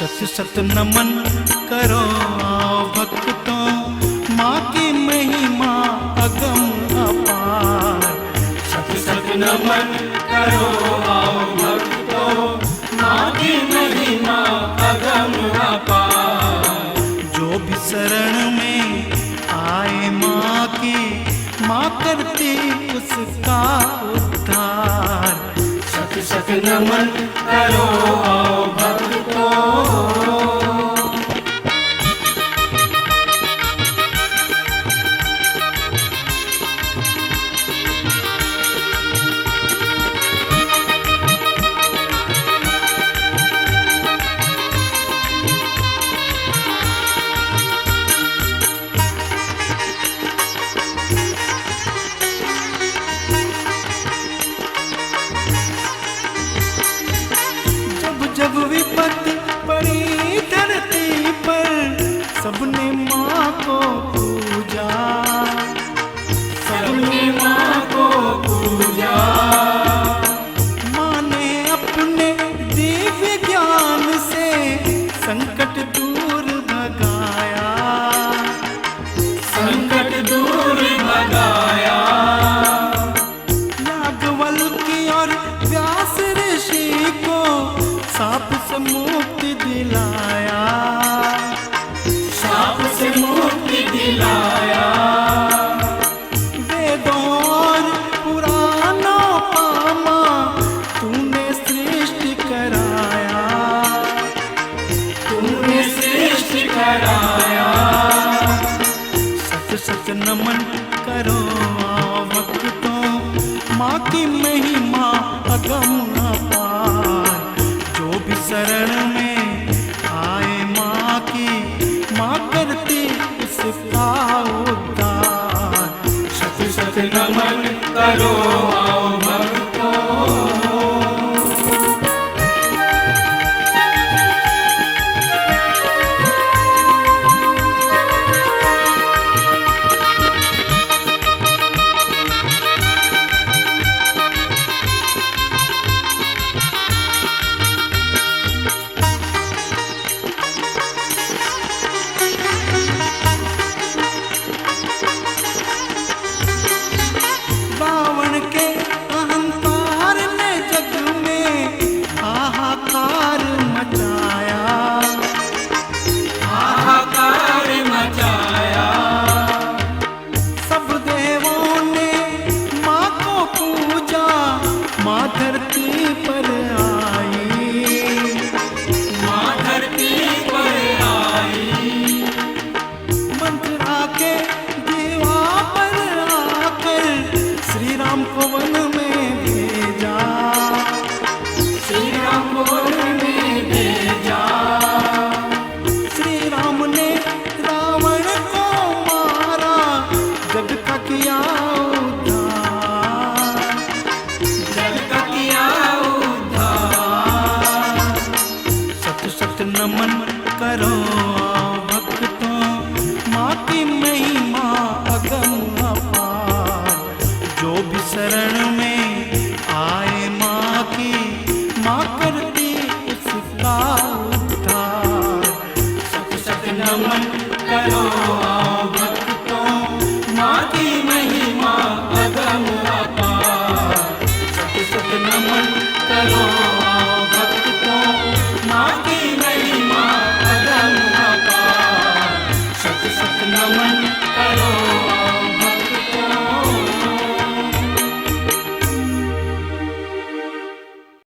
सत सत नमन करो आओ भक्तों, माँ की महिमा अगम अपार। सत सत नमन करो आओ भक्तों, माँ की महिमा अगम अपार। जो भी शरण में आए माँ की, माँ करती उसका उद्धार। सत सत नमन करो आओ भक्तों। जब विपत्ति पड़ी धरती पर, सबने माँ को पूजा, सबने माँ को पूजा। माँ ने अपने दिव्य ज्ञान से संकट दूर भगाया, संकट दूर भगाया। याज्ञवल्क्य और व्यास ऋषि को साप समूह